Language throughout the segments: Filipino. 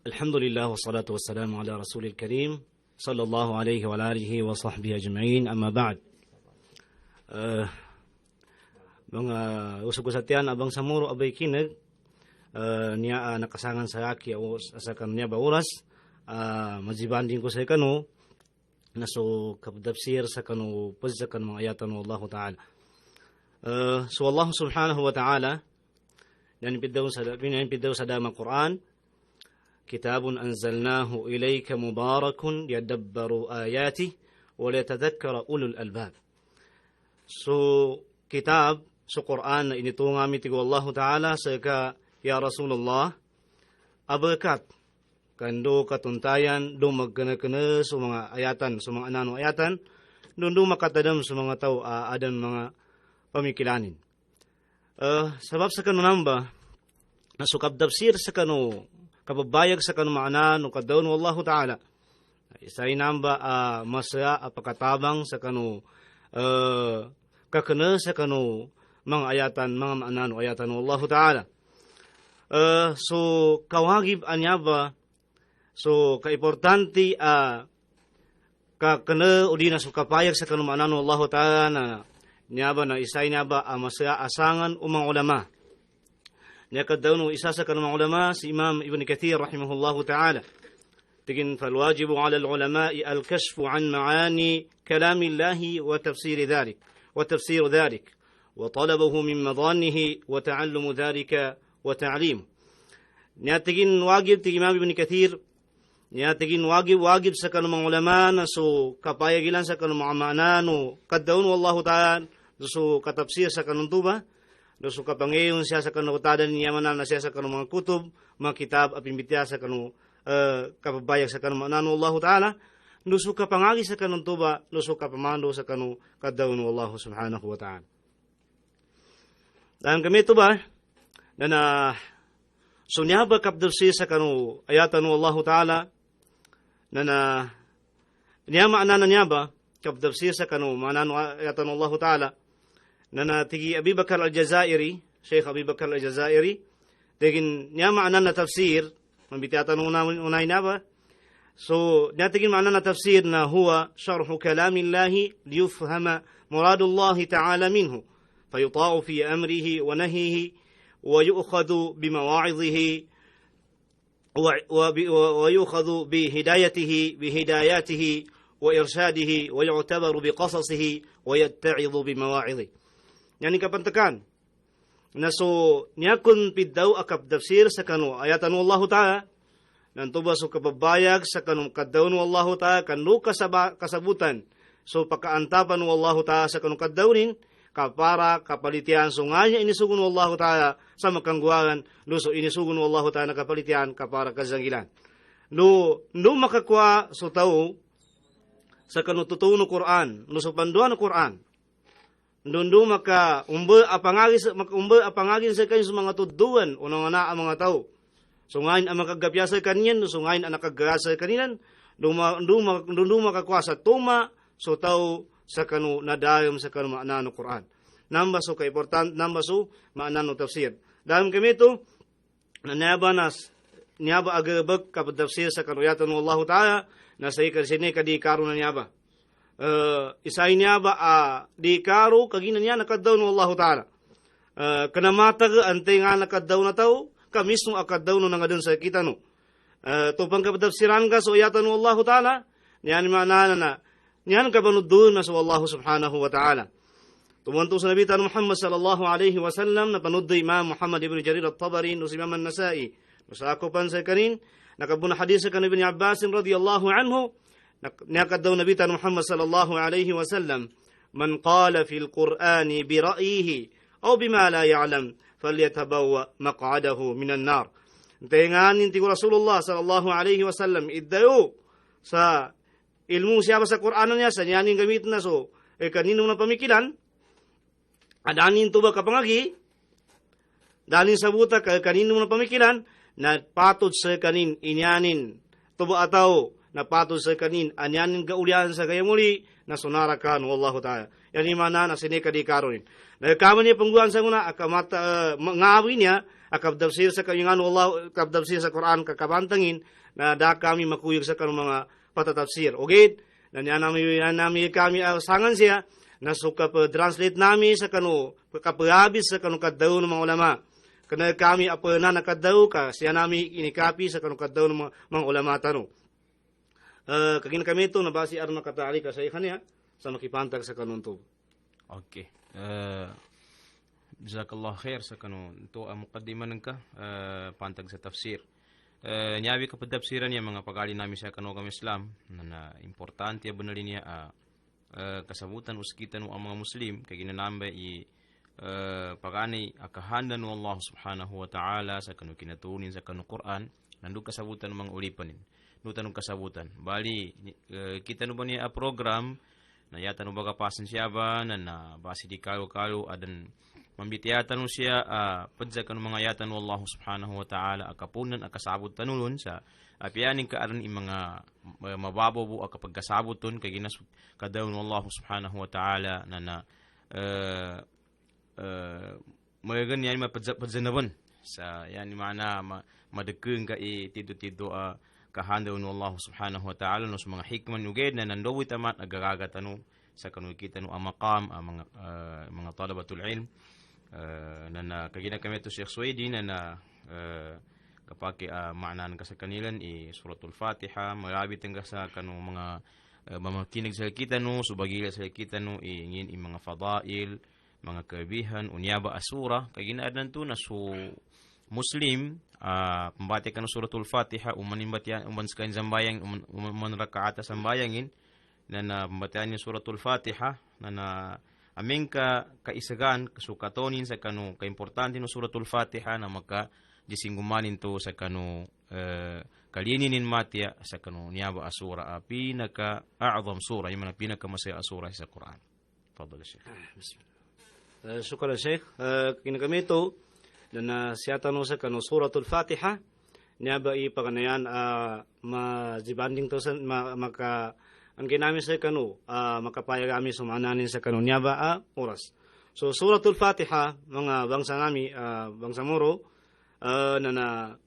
Alhamdulillah wassalatu wassalamu ala rasulil karim sallallahu alaihi wa alihi wa sahbihi ajma'in, amma ba'd. Mga usag-usatian abang samuro abay kinag niya nakasangan sa aki o sa kanya ba oras mazibanding ko sa kanu naso kapdapsir sa kanu pazza kan mga ayatan ng Allah Ta'ala. So Allah subhanahu wa ta'ala pinipiddaw sa damang Quran, kitabun anzalnahu ilayka mubarakun yadabbaru ayati wa liyatadhakkara ulul albab. So kitab sa Quran na initunga mitigo Allah Ta'ala sa ka ya Rasulullah abakat kando katuntayan do magkana-kana sa mga ayatan, sa mga anano ayatan do makatadam sa mga tao adan mga pamikilanin. Sabab sa kanunamba nasukabdabsir sa kanu kababayag sa kanu maana no kadaw no Allah Ta'ala isay namba masaya apakatabang sa kanu kakana sa kanu mga ayatan, mga maana no ayatan no Allah Ta'ala. So kawagib anya ba so kaimportanti kakana udi na sukapayag sa kanu maana no Allah Ta'ala na niya ba na isay niya ba masaya asangan umang ulama. Niya no isa sa kanong ulama si Imam Ibn Kathir rahimahullahu ta'ala. Tigin falwajibu ala al-ulama'i al-kashfu an ma'ani kalamillahi wa tafsir dhalik wa talabuhu min madhannihi wa ta'allumu dhalika wa ta'lim. Niya tigin wajib tigin Imam Ibn Kathir niya tigin wajib sa kanong ulama na so kapayagilan sa kanong mga maana no kaddaw no Allah ta'ala so katapsir sa kanong tuba. Dosu kapangayon siya sa kanutadan niya manan na siya sa kanong mga kutub, mga kitab apimbitya sa kanong kapabayag sa kanong manano Allah Ta'ala. Dosu kapangagi sa kanong tuba, dosu kapamando sa kanong kadaw no Allah Subhanahu wa Ta'ala. Dahil kami ito ba, na sunya ba kapdursi sa kanong ayatan no Allah Ta'ala, na niya maanan niya ba kapdursi sa kanong manano ayatan no Allah Ta'ala, na tigi Abi Bakar al-Jazairi, Sheikh Abi Bakar al-Jazairi, tigin niya maanan na tafsir, mambitatan unay na ba? So, niya tigin maanan na tafsir na huwa syarhu kalamillahi liyufhama muradullahi ta'ala minhu, fayuta'u fi amrihi wa nahihi, wa yu'khadu bimawa'idhihi, wa yu'khadu bihidayatihi, wa irshadihi, wa yu'tabaru biqasasihi, wa yatta'idhu bimawa'idhihi. Yani kapantakan na so niya kun piddaw akapdafsir sa kanu ayatan no Allah Ta'ala nantuba so kababayag sa kanu kaddaw no Allah Ta'ala kanu kasabutan so pakaantapan no Allah Ta'ala sa kanu kaddawnin kapara kapalitian so nganya inisugon no Allah Ta'ala sa makangguangan no so inisugon no Allah Ta'ala kapalitian kapara kazangilan no makakwa so tao sa kanu tutuo no Quran no so panduan no Quran Nundu maka umbe apangagin sa kanyo sa mga tuduan o na ang mga tao. So ngayon ang makagapyasa kanyan, so ngayon ang nakagasa kaninan, nundu makakwasa tuma, so tao sa kanu nadayom sa kanu maanano Quran. Namba so kaimportant, namba so maanano tafsir. Dahil kami ito, na niyaba agabag kapag tafsir sa kanuyatan ng Allah Ta'ala, na sa ikasini kadi karo na niyaba. Isay niya ba di karo kagina niya nakadaw no Allah Ta'ala kanamatag antay nga nakadaw na tao kamisno akadaw no nga dun sa kita no tupang kapatafsiran ka so ayatan no Allah Ta'ala niyan manana na niyan kabanudun na so Allah Subhanahu wa Ta'ala tumanto sa nabi tan Muhammad sallallahu alaihi wasallam na panuddo Imam Muhammad ibn Jarir at-Tabari no si Imam an-Nasa'i no sa ako pan sa kanin nakabuna hadis sa kanibin Abbas radhiyallahu anhu نقدوا نبي محمد صلى الله عليه وسلم من قال في القرآن برأيه أو بما لا يعلم فليتبوأ مقعده من النار Tengan inti Rasulullah صلى الله عليه وسلم iddayo sa ilmu siya sa Quran niya sa niyaning gamit na so kanino na pamikilan adanin to ba kapangagi danin sa buta kanino na pamikilan na patod sa kanin inyanin to ba ataw napatol sa kanin, anyanin gaulian sa kaya muli, na sunarakan, wallahu ta'ala. Yan imana na sinika di karonin. Nagkaman niya pangguan sa muna, akamata, ngawi niya, akabdabsir sa kanyang Allah, akabdabsir sa Quran, kakabantangin, na da kami makuyog sa kanong mga patatafsir. Okay? Na nami kami sangan siya, na suka translate nami sa kano, kapagabis sa kano kadaw ng mga ulama. Kana kami apa na nakadaw ka, siya nami inikapi sa kano kadaw ng mga ulama tanong. Kagina kami ito, nabasi aron makatali ka sa ikanya, sa makipantag sa kanunto. Okay. Jazakallah khair sa kanon. Ito ang mukadima ng ka, pantag sa tafsir. Nyabi ka padapsiran niya, mga pag-ali namin sa kanong Islam, na importante ya banali niya, kasabutan uskitan ang mga Muslim, kaya ginanambay pag-ani akahanda no Allah subhanahu wa ta'ala sa kanong kinatunin sa kanong Quran, nandun kasabutan ng mga ulipanin. Nutanong kasabutan. Bali, kita no ba niya program, na yata no baga pasan siya ba, na basi di kalo-kalo, adan mambitiyata no siya, padza ka no mga yata no Allah subhanahu wa ta'ala, akapunan, akasabot tanulun sa, piyaning ka aran mga mababaw akapagkasabot ton, kay ginas kadaw no Allah subhanahu wa ta'ala, na magagan yan mapadza naman, sa yan mana madekeng ka tido-tido kahanda no Allah subhanahu wa ta'ala no sa mga hikman nuged na nandowi tamat agagagat ano sa kanu kita no ang maqam mga talabatul ilm na kagina kami to Sheikh Suwaidi na kapaki maanan ka sa kanilan suratul Fatiha malabit nga sa kanu mga mamakinig sa kita no subagila sa kita no ingin mga fadail mga kabihan unyaba asura kagina adnan to na so Muslim pembati kan suratul Fatiha umanimbatian uman sekain zambayang uman rakaat sambayangin dan pembatian suratul Fatiha na aming kaisagan kasukatonin sa kanu kaimportante no suratul Fatiha na maka disinggumanin to sa kanu kalinin matya sa kanu niyaba asura pinaka a'zam sura yung mga pinaka masaya asura sa Quran. Fadhal Sheikh. Syukran Sheikh. Kinakamito na siya tanong sa kanu suratul Fatiha niya ba ipaganayan mazibanding to sa maka ang ginamit sa kanu makapayag kami sumananin sa kanu niya ba oras. So suratul Fatiha mga bangsa nami bangsa moro na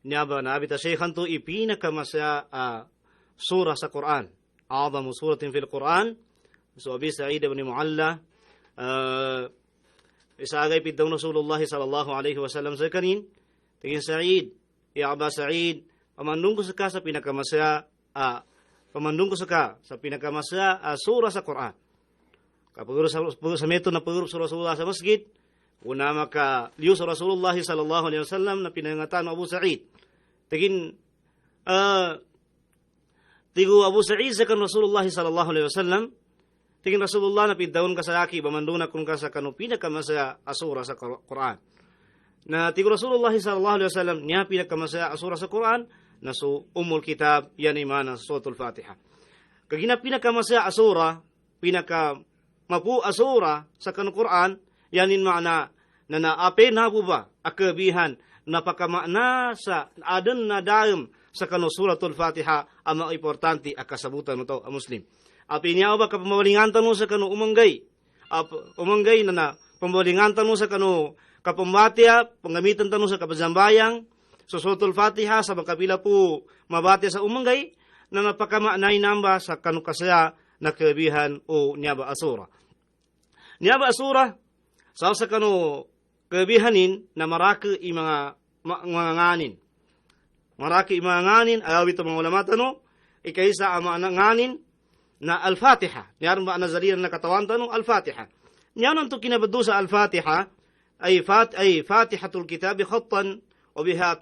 niya ba naabita shaykhan to ipinakamasya surah sa Quran a'zamu suratin fil Quran. So Abi Sa'id ibn Mu'alla isagay pidaw Rasulullah sallallahu alaihi wasallam sa kanin tingin Sa'id ya Aba Sa'id pamandung ko sa ka sa pinakamasya surah sa Quran kapag sa meto na pagurus sa Rasulullah sa masjid una maka liyo sa Rasulullah sallallahu alaihi wasallam na pinangatan Abu Sa'id tingin tigo Abu Sa'id sa kan Rasulullah sallallahu alaihi wasallam tingin Rasulullah na pidawon ka sa laki, bamanduna kung ka sa kanupina ka masaya asura sa Quran. Na tigo Rasulullah sallallahu alaihi wasallam niya pinakamasaya asura sa Quran na so umul kitab yan imana suratul Fatiha. Kagina pinakamasaya asura, pinakamapu asura sa Quran yanin maana na naape na buba akabihan napakamana sa adan na daim sa suratul Fatiha ang mga importante akasabutan mo to a Muslim. Api niya ba kapamalingan tanong sa kanu umanggay na pamalingan tanong sa kanu kapambatya pangamitan tanong sa kapazambayang so suratul Fatiha sa makapila po mabatya sa umanggay na napakamanay namba sa kanu kasaya na kelebihan o niyaba asura. Niyaba asura sa kanu kelebihanin na maraki i mga nganin. Maraki i mga nganin ayaw ito mga ulama tanong ikaysa ang mga nganin na Al-Fatiha. Niyaron ba nazariyan na katawan tanong Al-Fatiha. Niyaron to kinabado sa Al-Fatiha ay Fatihatul Kitabi khattan o biha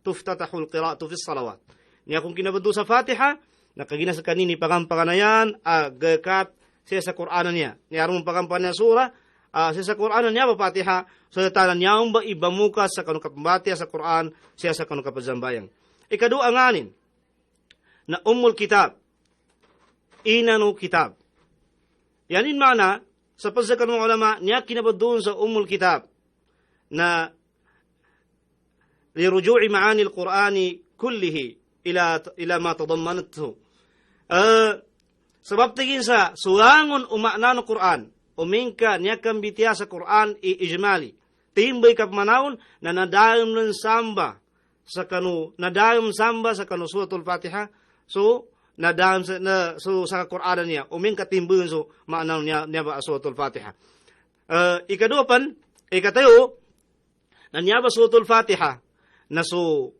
tuftatahul qira'atu fi salawat. Niya kung kinabado sa Fatiha nakagina sa kanini pagampaganayan agakat siya sa Qur'anan niya. Niyaron pagampan niya sura siya sa Qur'anan niya ba Fatiha so tanan niya ba ibamuka sa kanung kapambati sa Qur'an siya sa kanung kapazambayang. Ikadu anganin na Ummul Kitab inanu kitab. Yanin mana sa pagsakan ng ulama niya kinabad doon sa Ummul Kitab na liruju'i ma'ani al-Qur'ani kullihi ila ma tadammanathu. Sebab tingin sa sulangon umakna no Quran, umingka niya kambitiya sa Quran ijmali. Timbay kap manawon na nadayom ng samba sa kanu suratul Fatiha. So nadayom sa Quran niya umingka timbay so makna niya ba suratul Fatiha. Ikadua pan, ikatayo na niya ba suratul Fatiha na so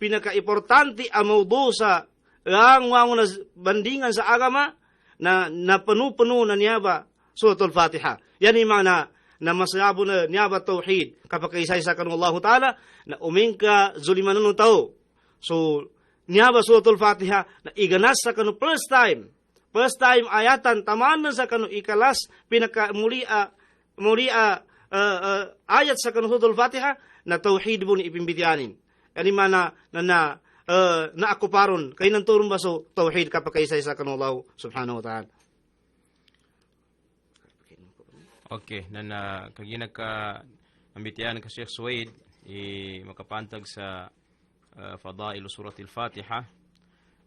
pinaka-importante ang mawdu sa ang na bandingan sa agama na napuno-puno na niya ba suratul Fatiha. Yan yung mga na masayabo na niya ba tauhid kapag isa-isa kanong Allah Ta'ala na umingka zuliman ng tao. So, niya ba suratul Fatiha na iganas sa kanong first time ayatan taman sa kanong ikalas pinaka-mulia ayat sa kanong suratul Fatiha na tauhid mo ni ipimbitianin. Yan yung mga na akuparon kay nang turun baso tauhid kapag isa-isa kanong Allah subhanahu wa ta'ala. Okay, na kaginag ka ambitian ka Sheikh Suwaid makapantag sa fadailu suratul Fatiha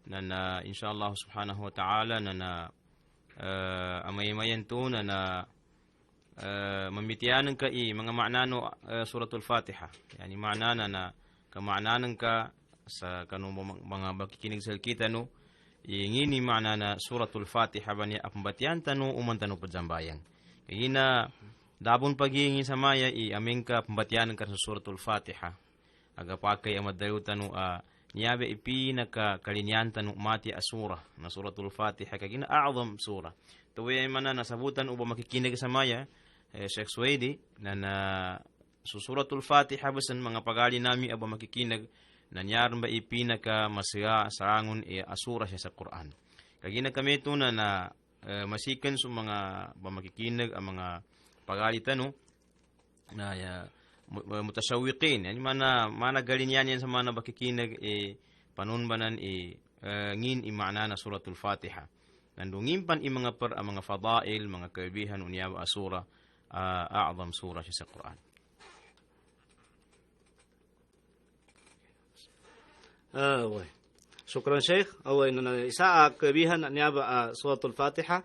na inshallah subhanahu wa ta'ala na amay-mayan to na mambitianan ka mga maanano suratul Fatiha. Yani maanana na kamaananan ka sa kanong mga makikinig sa kita no ingini maanana suratul Fatiha ba niya apambatian tano umantano padzambayang. Kaya na dabon paghingi sa maya aming ka pambatian ka sa suratul Fatiha. Agapakay amadayo tano niyabe ipinaka kalinyan tano mati asura na suratul Fatiha kaya na a'zam sura. Tuway man na nasabutan uba makikinig sa maya Sheikh Suwaidi na suratul Fatiha basan mga pagali nami aba makikinig nanyaran ba ipinaka masira sarangon asura siya sa Quran. Kagina kami ito na masikan sa mga makikinig ang mga pagalitan no na mutasyawiqin yani mana galinyan yan sa mga makikinig panunbanan ngin imana na suratul Fatiha. Nandungin pan mga mga fadail, mga kaibihan unya asura a'zam sura siya sa Quran. Syukran Sheikh. Away na isa kabihan niya ba suratul Fatiha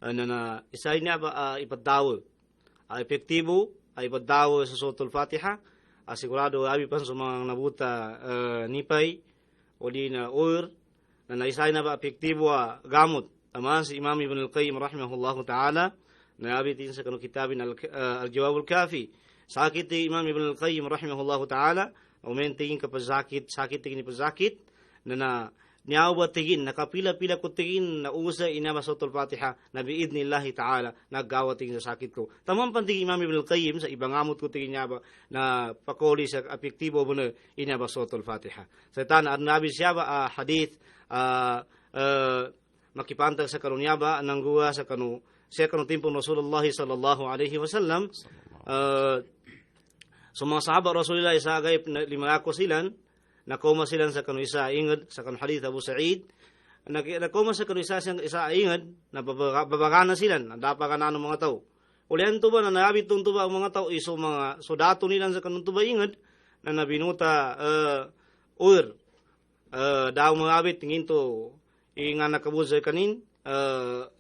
na isa niya ba ipadawo epektibo ipadawo sa suratul Fatiha sigurado abi pan sa mga nabuta nipay o di na ur na isa na ba epektibo gamot taman si Imam Ibn al-Qayyim rahimahullahu ta'ala na abi tin sa kanong kitabin al-Jawab al-Kafi sakit Imam Ibn al-Qayyim rahimahullahu ta'ala umentingin kapag sakit tingin pazakit na niyawa tingin nakapila-pila ko tingin na usa inaba suratul Fatiha na biidnillahi ta'ala naggawa tingin sa sakit ko. Tamang pantingin Imam Ibn al-Qayyim sa ibang amot ko tingin niya ba na pakoli sa apektibo mo na inaba suratul Fatiha. Sa tanah nabi siya ba hadith makipantag sa kanunya ba nang guwa sa kanu siya kanu timpong Rasulullah sallallahu alaihi wasallam so mga sahabat Rasulullah isa agay limako silan nakoma silan sa kanu isa inged sa kanu hadith Abu Sa'id nakoma sa kanu isa inged na babagana silan nadapa kanano mga tao ulian tuba na naabit tong tuba ang mga tao iso mga sodato nilan sa kanu tuba inged na nabinuta daw mga abit tingin to nga nakabuzay kanin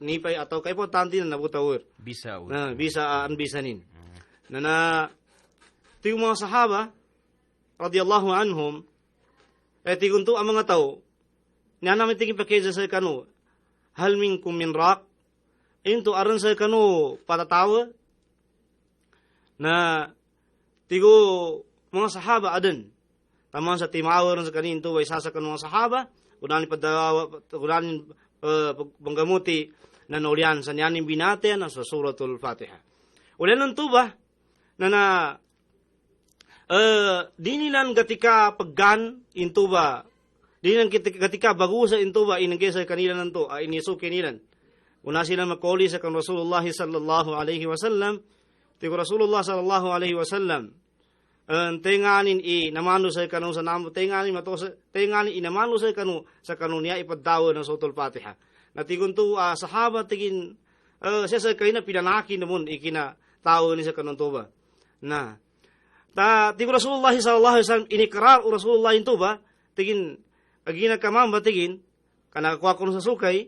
nipay ataw kay importante na nabuta bisa anbisanin na ito yung mga sahaba radiyallahu anhum tigunto ang mga tao na namin tingin pakeza sa kanu hal minkum min raq into aron sa kanu patatawa na tigo mga sahaba adan taman sa timawar sa kanin to ay sasa kanu mga sahaba unanin panggamuti na naulian sa niyanin binate na sa suratul Fatiha ulian ng tuba na dinilan gatika paggan intuba dinilan gatika bagusa intuba inagesa kanila nanto iniso kinilan una sila makoli sa kan Rasulullah sallallahu alaihi wasallam tigo Rasulullah sallallahu alaihi wasallam tenganin namano sa kanu sa namo tenganin inamano sa kanu niya ipadawo ng suratul Fatiha natigunto sahabat tigin siya sa kay na pinanaki namun ikina tao ni sa kanun tuba na tigo Rasulullah sallallahu alaihi wasallam inikrar Rasulullah intuba tigin agina kamam batigin kanakakuha ko sa sukay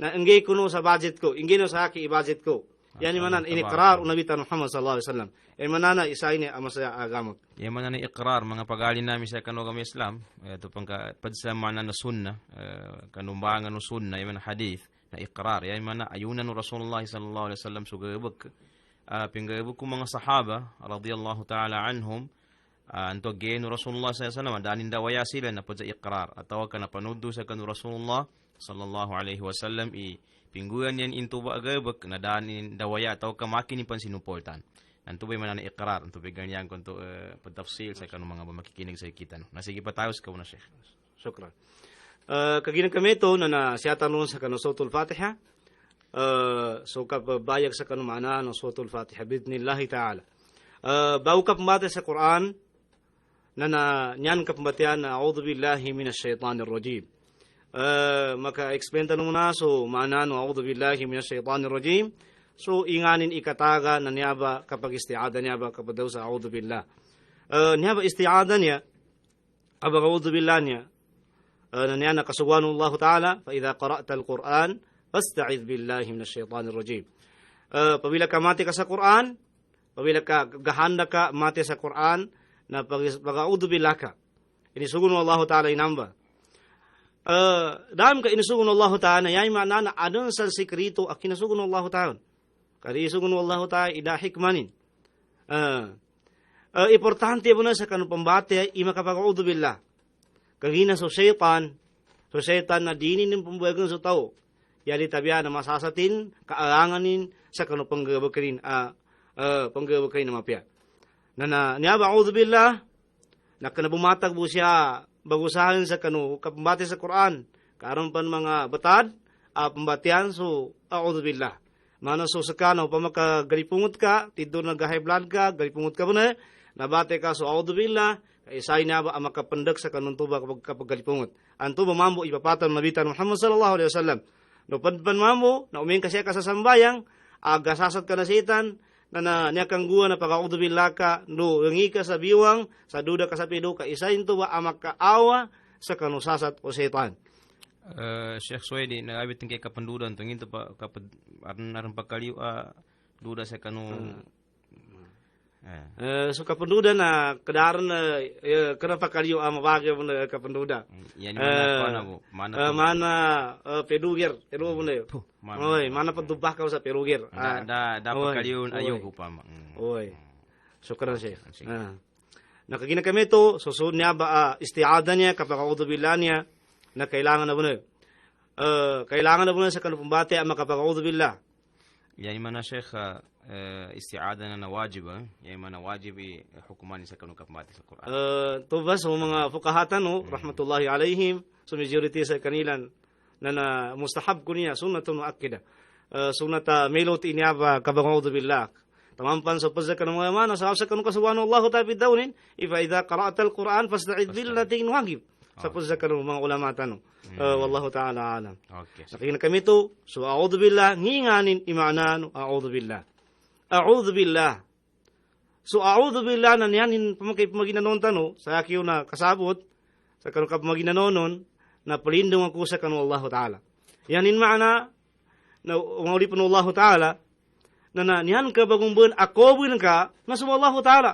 na ingay kuno sa budget ko, ingay no sa aki i-budget ko. Yan yung manan, inikrar unabitan Muhammad sallallahu alaihi wasallam. Manana, isay ni amasaya agamot. Yan manana ikrar, mga pag-alin namin sa kanugam Islam, ito pang padsa mana na sunna, kanumbangan no sunna, yan hadith, na ikrar. Yan mana, ayunan no Rasulullah sallallahu alaihi wasallam sugabag. Pinggabag ko mga sahaba, radiyallahu ta'ala anhum, anto again no Rasulullah sallallahu alaihi wasallam, danin dawaya sila na padsa ikrar. At tawag ka na panudo sa kanu Rasulullah sallallahu alaihi wasallam pingguan yan into ba agabak na danin dawaya ataw kamakin pan sinuportan nanto bay manana ikrar anto bay ganyan kunto pagtafsil sa kanong mga makikinig sa kita no nasige pa tayo sa na Sheikh. Shukran. Kaginang kami ito na nasiyatan nun sa kanong Suratul Fatiha. So kabayag sa kanong mana ng Suratul Fatiha bidnillahi ta'ala. Bago ka pambate sa Quran na nyan ka pambatian na a'udhu billahi minash shaitanir rajim. Maka-explain tanong na, so maana no, a'udhu billahi minash shaitanir rajim. So inganin ikataga na niyaba kapag isti'ada niyaba kapag daw sa a'udhu billah. Niyaba isti'ada niya, kapag a'udhu billah niya, na niya nakasuwanu Allah Ta'ala, fa idha qara'ta al-Quran, fasta'idh billahi minash shaitanir rajim. Pabila ka mati ka sa Quran, pabila ka gahanda ka mati sa Quran, na pag a'udhu billah ka, inisugun Allah Ta'ala inamba. Dahil ka inasugun Allah Ta'ala, yay maana na adon sa sikrito ak inasugun Allah Ta'ala. Kaya isugun Allah Ta'ala idahikmanin. Importante mo na sa kanong pambate ay makapag-a'udhu billah. Kagina so shaitan na dinin ng pambuhagan sa tao. Yali tabiya na masasatin, kaalanganin sa kanong panggabakarin na mapya. Na niya ba'udhu billah, na kanabumatag po siya bagusahan sa kanu kapambati sa Quran karon pan mga batad pambatian so a'udhu billah mana so sakano pamakagalipungot ka tidor na high blood ka galipungot ka na nabate ka so a'udhu billah kay say na ba makapandak sa kanun tuba kapag galipungot anto mamambo ipapatan nabitan Muhammad sallallahu alaihi wasallam no padpan mambo na umin ka siya ka sa sambayang agasasat ka na setan na niya kang guwa na pag-a'udhu billah ka, no, yangi ka sa biwang, sa duda ka sa pido, ka isayin to ba amak kaawa sa kanusasat o setan. Sheikh Swedi, nagabit ng kay kapandudan, tungin to pa, aran pagkaliw, duda sa kanu... So kapanduda na kadaran na kana pakaliyo mabagay mo na kapanduda. Yan yung mana pedugir, pero mo na. Oy, mana padubah ka sa pedugir. Da pakaliyo ayo ko pa. Oy. Shukran Sheikh. Nakagina kami to, susunod niya ba isti'ada niya kapag a'udhu billah niya na kailangan na mo na. Kailangan na mo na sa kanupumbate ang makapag-a'udhu billah. Yan yung mana Sheikh isti'ada na wajib yan mana wajib hukuman sa kanong kapmati sa Quran. To ba sa mga fukahatan no rahmatullahi alaihim so majority sa kanilan na mustahab kunya sunnatun muakkida. Sunnata melot inyaba kabangud billah. Tamampan sa pazaka ng mga mana sa kanong kasuwano Allah ta'ala bidawnin ifa idha qara'ta al-Quran fasta'id billahi wajib. Sa pazaka ng mga ulama tanong. Wallahu ta'ala alam. Okay. Nakikita kami to so a'udhu billah nginganin imanan a'udhu billah. A'udhu billah. So, a'udhu billah na niyan pamaginanon tano, sa akiyo na kasabot, sa kanong kapamaginanon, na palindong ako sa kanong Allah Ta'ala. Yanin maana, na umuli pa ng Allah Ta'ala, na niyan ka bagong buwan, akobin ka, na sa Allah Ta'ala.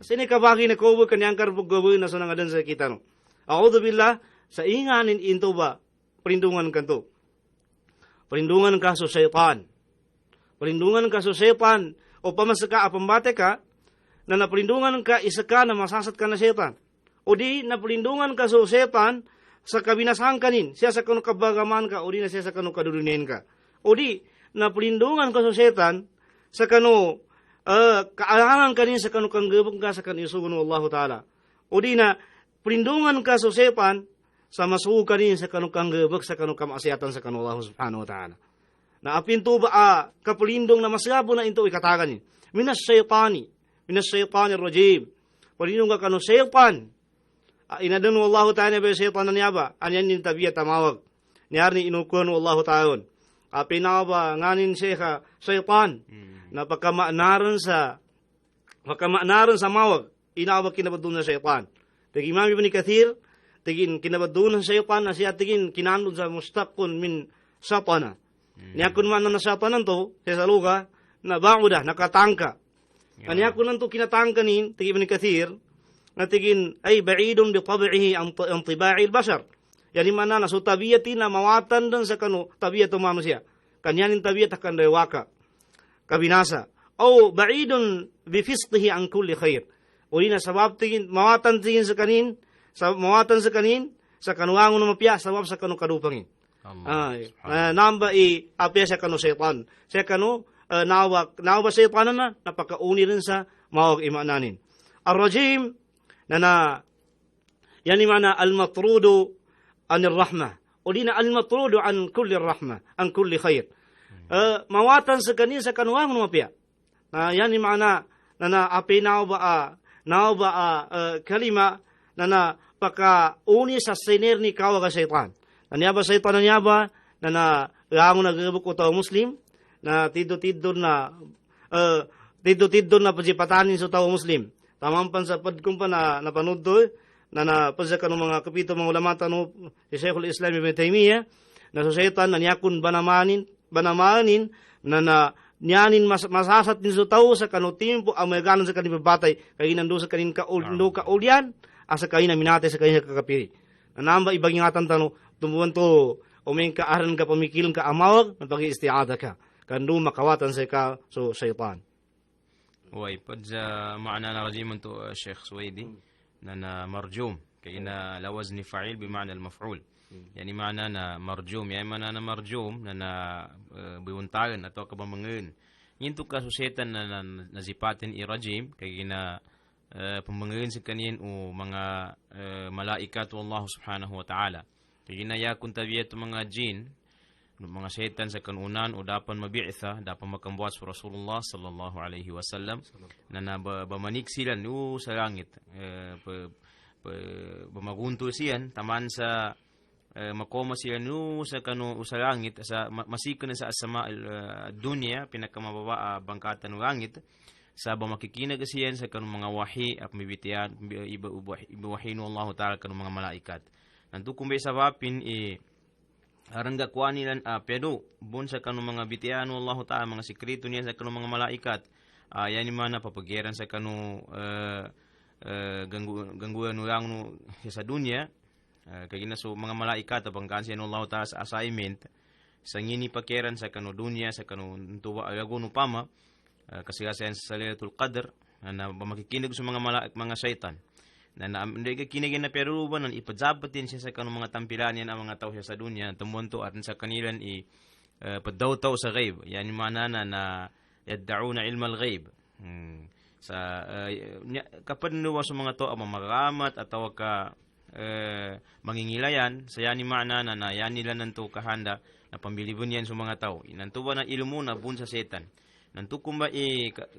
Kasi ni kabagi na kobo, kanyan karpog gawin na sa nangadan sa kita, no. A'udhu billah, sa inganin into ba, palindungan ka to. Palindungan ka sa shaitan. Palindungan ka sa setan o pamasaka apambate ka na napalindungan ka isa ka na masasat ka na setan. O di napalindungan ka sa setan sa kabinasahan kanin siya sa kanu kabagaman ka o di na siya sa kanu kadudunin ka. O di napalindungan ka sa setan sa kanu kaalangan kanin sa kanu kanggabong ka sa kanu isugun Allah Ta'ala. O di na palindungan ka sa setan sa masuog kanin sa kanu kanggabong sa kanu kamasyatan sa kanu Allah Subhanahu Wa Ta'ala. Na apinto ba kapulindong na masgabo na into ikatagan ni minas shaytanir rajim palindong ka kanu shaytan inadun wallahu ta'ala ba shaytan na niya ba anyan yung tabiya tamawag niyar ni inukun wallahu ta'ala apinaw ba nganin siya shaytan na pagkamanaran sa mawag inawag kinabadun na shaytan tagi Imam Ibn Kathir tigin kinabadunan sa syaitan na siya tigin kinanod sa mustaqun min satana. Niyakon man na satanan to, sa luga, na bauda, nakatangka. Niyakon nan to kinatangkanin, tigin ni Kathir, na tigin ay ba'idun bi tabi'ihi ang tiba'i al-bashar. Yani mana na so tabiyati na mawatan dan sa kanu tabiyatu manusia. Kanyanin tabiyat akan dewaka. Kabinasa. O ba'idun bi fisqihi an kulli khair. O ina sabab tigin mawatan tigin sa kanin, mawatan sa kanin, sa kanuangon na mapya, sabab sa kanu kadupangin. Namba apya sa kanu syaitan. Sa kanu nawa syaitan na napakauni rin sa mawag imananin. Ar-rajim na yani mana al-matrudu anir rahmah. O di na al-matrudu an kulli rahmah, an kulli khair. Mawatan sa kanin sa kanuang mapya. Yani mana na api nawa kalima na paka uni sa siner ni kawaga syaitan. Nanyaba syaitan nanyaba na rango nagbuk ko tao muslim na tiddo na pajipatanin sa tao muslim. Tamampan sa padkong pa na napanood doon, na pasa ka ng mga kapito mga ulama tanong si Sheikhul Islam Ibn Taymiyyah, na sa syaitan na niyakon banamanin, na niyanin masasat din sa tao sa kanutimpo ang may ganon sa kanin babatay, kaya nando sa kanin kaulyan, asa kain na minatay sa kanin kakapiri. Nanamba ibang ingatan tanong, tumuwan to, uming kaaran ka pamikilong ka amawag, na pag-iistiada ka. Kando makawatan sa ka so syaitan. Way, padza maana na rajim to Sheikh Suwaidi na marjum kaya na lawazni fa'il bima'na al-maf'ul. Yani maana na marjum, yani maana na marjum na biuntagan atau kabamangin. Yinto ka susetan na nazipatin i-rajim kaya na pamangin sa kanin o mga malaikat wallahu subhanahu wa ta'ala. Kaya na yakun tabiyat mga jin mga syaitan sa kanunan o dapan mabi'itha, dapan makambuhat sa Rasulullah sallallahu alaihi wasallam na bamanik sila sa langit, bamagunto siyan taman sa makoma sila sa kanu sa langit, sa masikan sa asama dunya pinakamababa bangkatan ng langit sa bamakikinag siyan sa kanu mga wahi at mibitian ibawahi no Allah ta'ala kanu mga malaikat. Nanto kung may sabapin arangga kuha nilan pedo bun sa kanu mga bitian Allah ta'ala mga sikreto niya sa kanu mga malaikat yani mana papagiran sa kanu gangguan ulang no sa dunya kaya na so mga malaikat abang kansiyan Allah ta'ala sa assignment sa ngini pakiran sa kanu dunya sa kanu tuwa agagun upama kasigasayan sa Lailatul Qadr na makikinig sa mga syaitan na hindi ka kinigin na peruban na ipadzabatin siya sa kanong mga tampilan yan ang mga tao siya sa dunya tumunto at sa kanilan paddaw-taw sa ghaib yan yung mga na yadda'una ilma al-ghaib sa kapag nuwa sa mga tao mamaramat at tawag ka mangingilayan sa yan yung mga na yan nila nanto kahanda na pambilibon yan sa mga tao nanto ba na ilmo na bun sa setan nanto kumba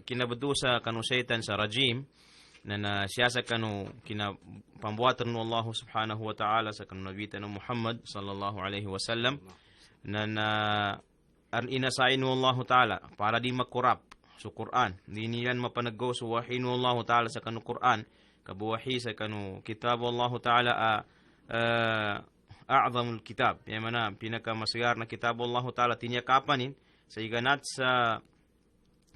kinabado sa kanong setan sa rajim na siya sa kanu kinapambuatan ng Allah subhanahu wa ta'ala sa kanu nabitan ng Muhammad sallallahu alaihi wasallam na inasain ng Allah ta'ala para di makurap sa Quran di niyan mapanagaw sa wahi ng Allah ta'ala sa kanu Quran kabuwahi sa kanu kitab Allah ta'ala a'zamul kitab yan mana pinakamasayar na kitab Allah ta'ala tinyakapanin sa iganat sa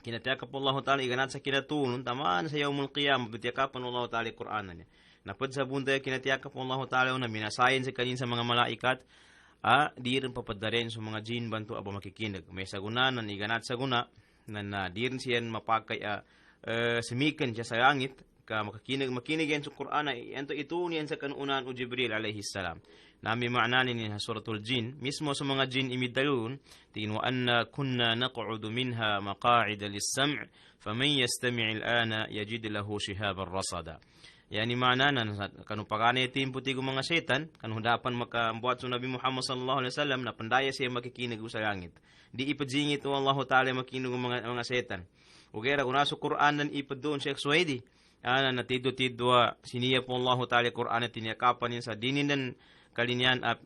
kinatiyakap Allah ta'ala iganat sa kinatunon tamaan sa yawmul qiyamah bitiyakapan Allah ta'ala Qur'anan niya napad sa bunda kinatiyakap Allah ta'ala na minasayin sa kanin sa mga malaikat di rin papadarin sa mga jin banto aba makikinig may sagunanan iganat sa guna na di rin siyan mapakay simikan siya sa langit ka makinig yan sa Qur'an ito niyan sa kanuunan o Jibril alayhi salam nami maananin ni suratul jin mismo sa mga jin imidalun tingin wa anna kunna naq'udu minha maqa'ida lis-sam' faman yastami' al-ana yajid lahu shihaban rasada yani maananan kanu pagane timputi ko mga setan kanu dapan makambuhat sa Nabi Muhammad sallallahu alaihi wasallam na pandaya siya makikinig sa langit di ipadjingit o Allah ta'ala makikinig mga setan ugera kuna sa Qur'an nan ipadon Sheikh Suwaidi natidwa siniya po Allah ta'ala Qur'an at tiniyakapan niya sa dininan kalinyan at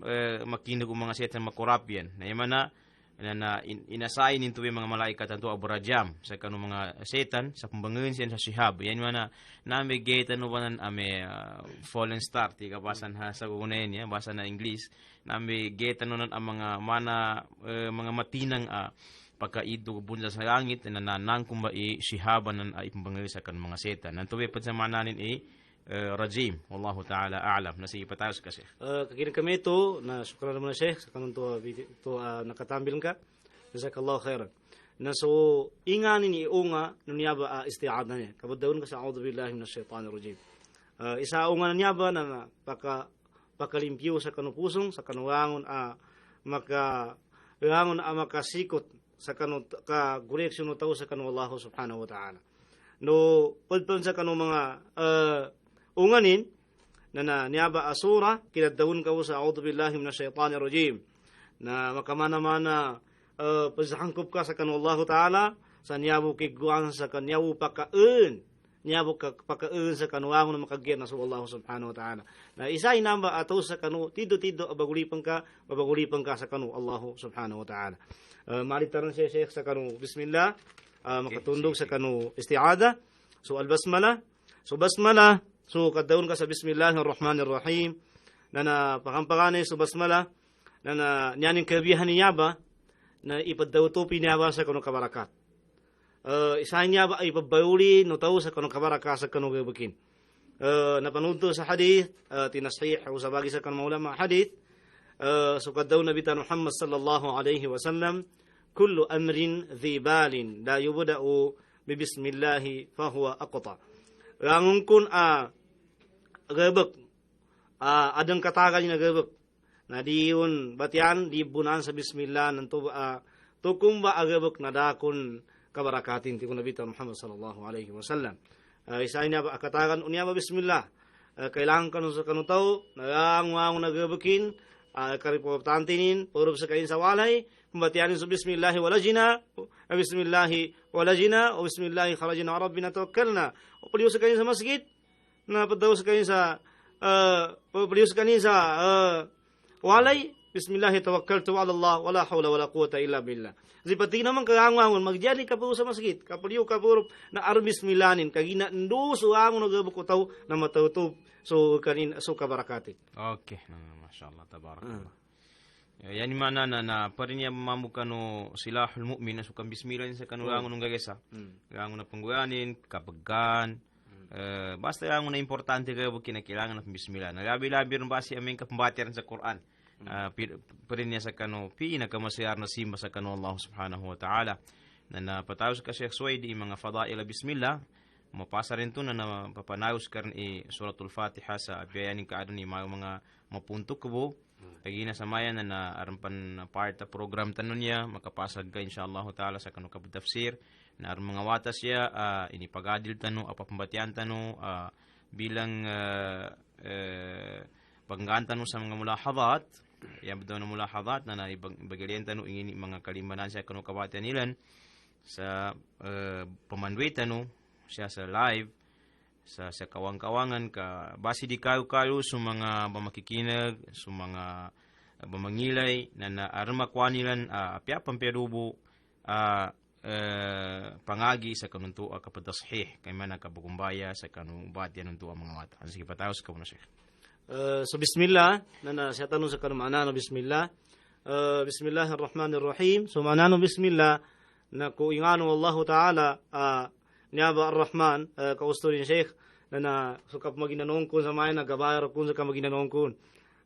makinig mga setan makurap yan na imana na inasain into yung mga malaikat anto abrajam sa kanong mga setan sa pembangin siya sa shihab yan mana navigate ano banan ame fallen star ti kabasan ha sa kunayan ya basa na English navigate ano nan ang mga mga matinang pagkaido bunsa sa langit na nanang kumbai shihaban nan ipembangin sa kanong mga setan nanto pa sa mananin rajim wallahu ta'ala a'lam nasi patayos ka Sheikh kakinig kami ito na syukran naman na Sheikh sa kanong to nakatambil ka jazakallahu khairan na so inganin iunga nunyaba isti'adha niya kabudawon ka sa a'udhu billahi minash shaitanir rajim isa unga niya ba na pakalimpyo sa kanong pusong sa kanuwangon makasikot sa kanong ka-gureksyon tao sa kanong Allah subhanahu wa ta'ala no pagpun sa kanong mga unganin na niyaba asura kinadawon ka sa a'udhu billahi minash shaitanir rajim na makamana-mana pazangkop ka sa kanong Allah ta'ala sa niyabo kiguan sa kanyawo pakaun sa kanuwangon na makagyan na sa Allah subhanahu wa ta'ala na isa inamba ato sa kanu tido babagulipan ka sa kanu Allah subhanahu wa ta'ala malitaran siya Sheikh sa kanu bismillah makatundog sa kanu isti'ada so al-basmala so kadawon ka sa bismillahirrahmanirrahim na pakampakane sa basmala na nyaning kabihan niya ba na ipadawtupi niya ba sa kanong kabarakat isa niya ba ipabayuli no tao sa kanong kabarakat sa kanong gabakin napanood to sa hadith tinasihih o sa bagi sa kanong ulama hadith so kadawon Nabi Muhammad sallallahu alaihi wasallam kullu amrin dhi balin la yubda'u bibismillahi fahuwa aqta rangun kun gabak adang katagal na gabak na diyon batian di bunan sa bismillah nanto tukumba agabak na dakon kabarakatin ti kun Nabi Muhammad sallallahu alaihi wasallam isa ina ba katagan unya ba bismillah kailangan kanu sa kanu tao nangwang nagabakin karipo tantinin puro sa kain sa walay kumbatianin sa bismillah walajina o bismillah kharajna rabbina tawakkalna o paliw sa kain sa masjid na padaw sa kanin sa paliw sa kanin sa walay bismillah tawakkaltu ala Allah wala hawla wala quwata illa billah zipati naman kaangwangon magjali ka po sa masjid kapaliw ka puro na bismillahin kagina nduso ang nagabuk utaw na matawtub so kanin so kabarakatin okay masyaallah tabarakallah yani mana na parin niya mamukano silahul mu'min na sukang bismillah sa kanulangon ng gagesa gangon na pangguyanin kapaggan basta yung na importante kayo kinakailangan ng bismillah. Nagabi-labi rin ba si aming kapambatiran sa Quran. Parin niya sa kano, pinakamasayar na simba sa kano Allah subhanahu wa ta'ala. Na napatawos ka Sheikh Suwaidi, mga fadaila bismillah, mapasa rin to na napapanayos ka rin suratul Fatiha sa abiyayanin ka ni mga mapuntok ko. Kagina sa mayan na arampan part na program tanon niya, makapasag ka inshallah ta'ala sa kano kabutafsir. Na mga watas siya inipagadil tano apapambatian tano bilang panggaan tano sa mga mulahadat yan daw na mulahadat na ibagalian tano ingin mga kalimanan siya kano kabatian nilan sa pamandwi tano siya sa live sa kawang-kawangan ka basi di kayo sa mga mamakikinag sa mga bamangilay na armakwa nilan apya pamperubo pangagi sa kanunto kapadashih kay man kabugumbaya sa kanubat yan nunto ang mga mata. Sige patawos ka muna Sheikh. So bismillah na siya tanong sa kanumana no bismillah. Bismillahirrahmanirrahim. So manano bismillah na ko ingano Allah Taala niya ba Ar-Rahman kausto ni Sheikh na sukap maginanong kun sa may nagabayar kun sa kamaginanong kun.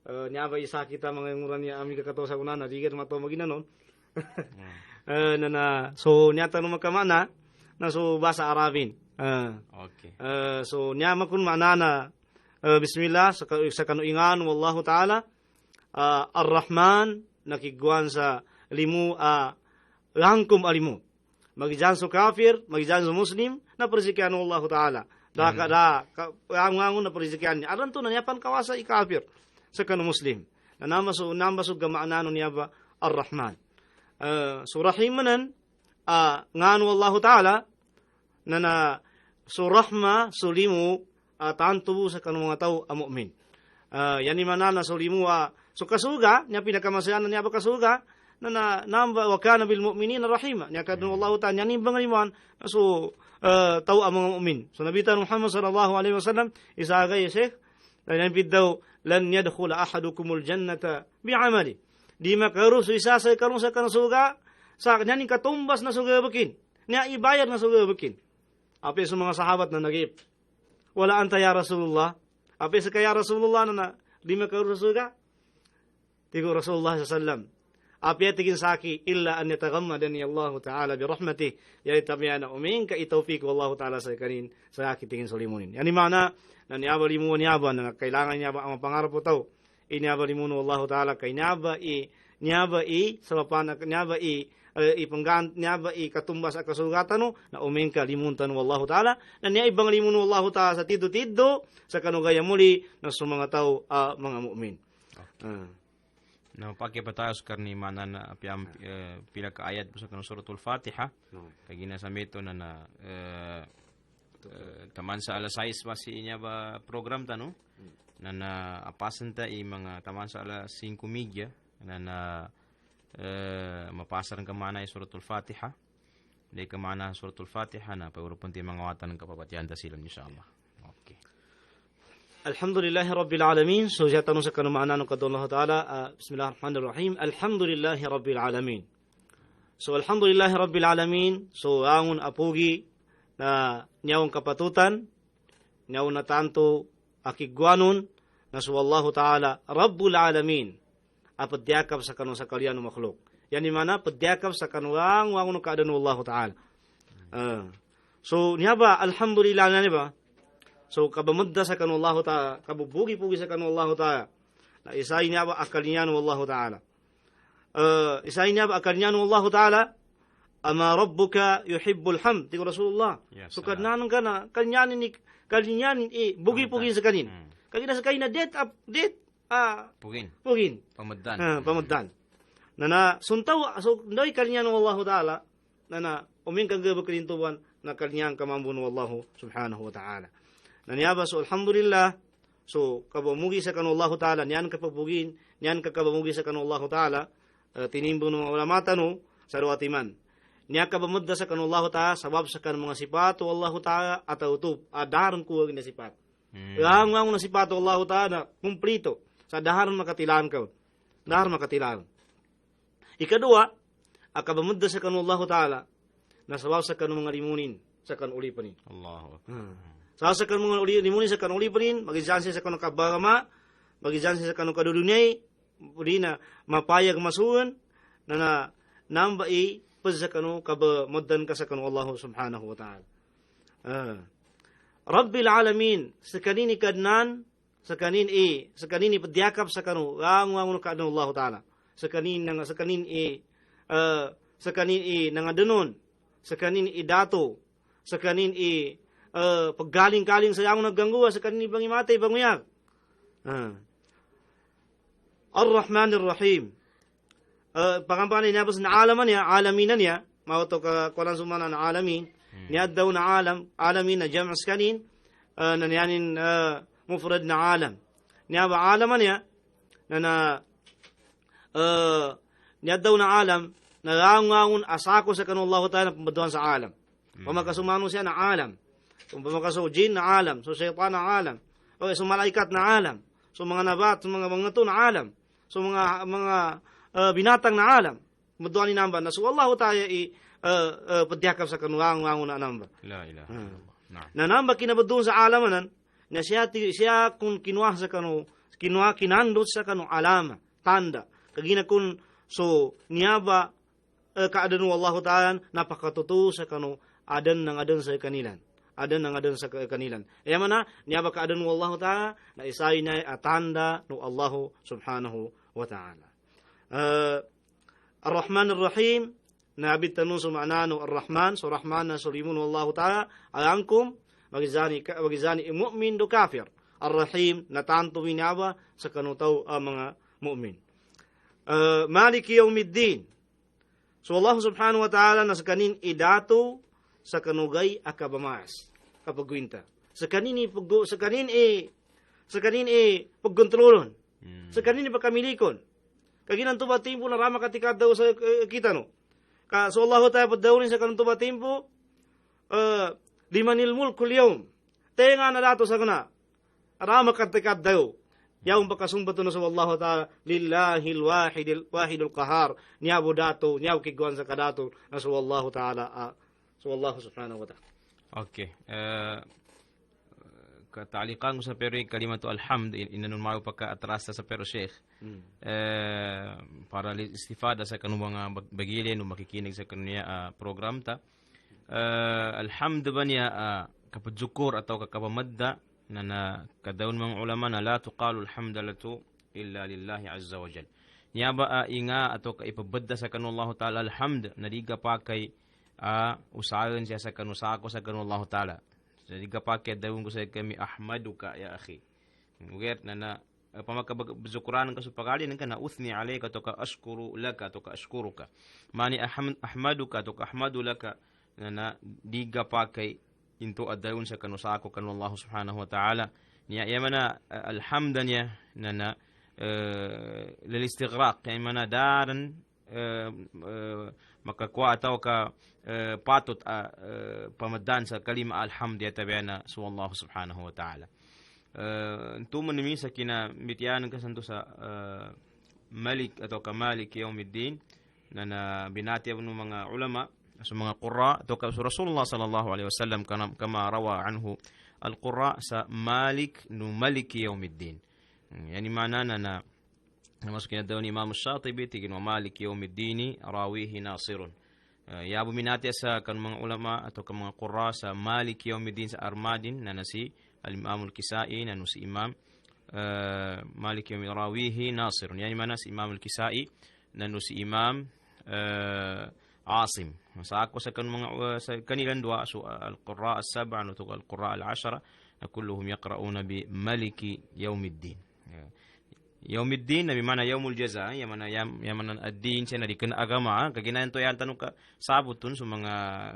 Niya ba isa kita mga nguran niya ami kakato sa kunana diget mato maginanon. So niya tanong magkamana na so basa Arabin okay so niya makun manana bismillah sa kanuingan wallahu ta'ala Ar-Rahman nakiguan sa limu langkum alimu magijan so kafir magijan so muslim na persikian wallahu ta'ala angangon na persikian niya aran to na niya pan kawasa ikafir sa kanu muslim na namaso gamaanano niya ba Ar-Rahman so rahimanan nganu Allah Ta'ala na so rahma sulimu tantubu sa kanong mga tao mu'min yani manana sulimu so kasuga nya pinakamasayanan niya ba kasuga na namba wa kana bil mu'minina rahima. Nya kadun Allah ta'ala nya nimbang liman so tau ang mga mu'min. So nabitan Muhammad sallallahu alaihi wasallam isagay Sheikh lan biddaw lan yadkhula ahadukumul jannata bi'amali. Di makaru so isa sa karong sa kanasuga sa kanya katumbas na suga bakin. Nya ibayad na suga bakin. Api sa mga sahabat na nagip. Wala anta ya Rasulullah. Api sa kaya Rasulullah na di makaru sa suga. Tigo Rasulullah sallallahu alaihi wasallam. Api tigin saki illa an yatagammadani Allah Ta'ala bi rahmatih. Yari tabiana umin ka itawfiq wallahu Ta'ala sa kanin sa aki tigin solimunin. Yani mana na niaba limu niaba na kailangan niaba ang pangarap po tao. Iniaba limu wallahu Ta'ala kay niaba i salapan niaba ipanggan niaba katumbas ak kasugatan na umin ka limuntan wallahu Ta'ala. Na niya ibang limun wallahu Ta'ala sa tiddo sa kanugaya muli na sa mga tao mga mu'min. No, pakai patayos karni mana na piam pila ka ayat sa kanang suratul Fatiha. Kagina sa mito na taman sa alas 6 basi niya ba program ta no? Na apasan ta mga taman sa alas 5 media na mapasaran ka mana suratul Fatiha. Dai ka mana suratul Fatiha na pagrupunti mga watan ng kapapatiyan ta sila insyaallah. Okay. Alhamdulillahi Rabbil Alamin. So, siya tanong sa kanumaana ng kadon Allah Ta'ala. Bismillahirrahmanirrahim. Alhamdulillahi Rabbil Alamin. So, Alhamdulillahi Rabbil Alamin. So, angon apugi na niyawang kapatutan, niyawang natanto akigwanon, na so Allah Ta'ala Rabbul Alamin. Apadyakap sa kanong sa kalyan ng makhluk. Yan mana padyakap sa kanuang wangon ng kaadano Allah Ta'ala. So, niya ba, Alhamdulillah na niya ba? So kabamudda sa kanu Allah Ta'ala, kabubugi-bugi sa kanu Allah Ta'ala. Na isay niya ba akalinya ng Allah Ta'ala. Isay niya ba akalinya ng Allah Ta'ala, ama rabbuka yuhibbul hamd. Tigo Rasulullah. Yes, so kadnanon ka na, kalinyanin bugi-bugi sa kanin. Kagina sa kanin na Pugin. Pamuddan. Na suntaw, so doy kalinya ng Allah Ta'ala, na uming kagabag kalintuban, na kalinyang kamambun ng Allah subhanahu wa ta'ala. Naniyaba so alhamdulillah so kabamugi sa kanu Allah Ta'ala niyan kapabugin niyan kakabamugi sa kanu Allah Ta'ala tinimbong ng ulama tanu sa ruatiman niya kabamudda sa kanu Allah Ta'ala sabab sa kan mga sipat Allah Ta'ala atau utub adaran kuwag na sipat ang na sipat Allah Ta'ala kumplito sa daharan makatilan ka daharan makatilan ikadua akabamudda sa kanu Allah Ta'ala na sabab sa kanu mga limunin sa kan ulipanin Allahu sa kan mga limunin sa kanong lipanin, magijansin sa kanong kabagama, magijansin sa kanong kadudunyay, uli na mapayag masuun, na nambai paz sa kanong kabamoddan ka sa kanong Allah subhanahu wa ta'ala. Rabbil alamin, sa kanini kadnan, sa kanini padyakap sa kanong, ang kaadong Allah ta'ala, sa kanin nangadunon, sa kanin idato, sa kanin paggaling-galing sa among naggangguwa sa kanini bang imatay bang uyag. Ar-Rahman Ar-Rahim. Pangampanay niya na alaman niya, alaminan niya, mauto ka kulang sumana na alamin, niya daw na alamin na jam'as kanin, na niyanin mufrad na alam. Niya ba alaman niya, niya daw na alam, na langangon asako sa kanullahu ta'ala pambaduan sa alam. Pamakasumano siya na alam. So, pamakaso jin na alam, so shaytan na alam, o so malaikat na alam, so mga nabat, so mga to na alam, so mga binatang na alam, maduan ni namba, na so Allah tayo padyakap sa kanuang na namba. La ilaha illallah. Na namba kinabadun sa alamanan, na siya kung kinuha sa kinandot sa kanu alama, tanda, kagina kun, so niyaba kaadanu Allah ta'ala, napakatutu sa kanu adan sa kanilan. Adan sa kanilan. Kaya mana, niyaba ka adan Allah Ta'ala, na isay na atanda no Allah subhanahu wa ta'ala. Ar-Rahman Ar-Rahim, nabit tanong sumana no Ar-Rahman, so Rahman na sulimun Allah Ta'ala, alangkum, magizani mu'min do kafir. Ar-Rahim, natanto winaba sa kanutaw mga mu'min. Maliki yawmiddin. So Allah subhanahu wa ta'ala, na sa kanin idato, sa kanugay akabamas kapagwinta sa kanin pagkontrolon sa kanin pagkamilikon Kaginan tuba timpo na rama katika daw sa kita no. So Allah Ta'ala padawin sa kanong tuba timpo, limanil mulkul yawm. Tenga na dato sa kana. Rama katika daw. Yaong bakasumbato na sa Allah Ta'ala, lillahil wahidul qahar. Niyabu dato, niyabu kiguan sa kadato na sa Allah Ta'ala. So Allah subhanahu wa ta'ala. Okay. Katalikan ko sa pero kalimatu alhamd inanun mao pagka-atrasa sa pero Sheikh. Para istifada sa kanung mga bagilin o makikinig sa kaniya program ta. Alhamd ba niya kapadzukur atau kakapamadda na kadaun mga ulama na la tuqalu alhamdulillah illa lillahi azza wa jal. Niya ba inga atau kaipabadda sa kanung Allah Ta'ala alhamd na di ka pa kay usahayan siya sa kanusako sa kanung Allah Ta'ala. Jadi kapake daun ko sa kami ahmaduka ya akhi. Ngert na pamakabzukuran ka supakali nang kana uthni alayka to ka ashkuru laka to ka ashkuruka. Mani ahmaduka to ka ahmadu laka na diga pakay into adaun sa kanusako kanu Allah subhanahu wa ta'ala. Niya yamana alhamdan niya na lil istighraq kay mana daran makakuha ataw ka patut pamadan sa kalima alhamd yatabiyana sa Allah subhanahu wa ta'ala. Tuman nimi sa kina mityanan kasanto sa malik atau ka malik yawmiddin na binati ng mga ulama sa mga qurra atau ka Rasulullah sallallahu alaihi wasallam kama rawa anhu al-qurra sa malik no maliki yawmiddin. Yani mana na masukin daw ni Imam Shatibi tigin wa malik yawmiddin rawihi nasirun. Yabu minati sa kan mga ulama atau ka mga qurra sa malik yawmiddin sa armadin na nasi al-Imam al-Kisai na si Imam malik yawmiddin rawihi nasirun. Yani mana si Imam al-Kisai na si Imam Asim. Sa ako sa kan mga sa kanilang dua so al-qurra as-sab'a no al-qurra al-ashara kulluhum yaqra'una bi maliki yawmiddin. Yawmiddin na bimana yawmul jaza yamana ad-din siya na di kana agama kaginayan to yan tanong ka sabutun sa mga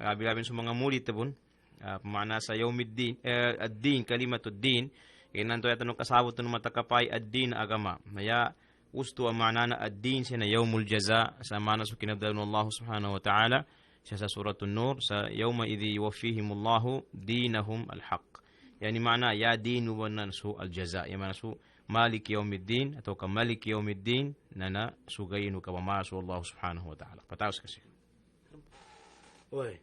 abilabin sa mga mulit tabun pamana sa yawmiddin ad-din kalimatud-din kinan to yan tanong ka sabutun matakapay ad-din agama maya usto ang maana na ad-din siya na yawmul jaza sa mana sa kinabdalun Allah subhanahu wa ta'ala siya sa suratul nur sa yawma idhi yuwaffihimullahu dinahum al-haq yani maana ya dinu wa nansu al-jaza yamana su malik yawmiddin atau ka malik yawmiddin na sugayin ka mamaso Allah subhanahu wa ta'ala. Pataos kasi. Oy.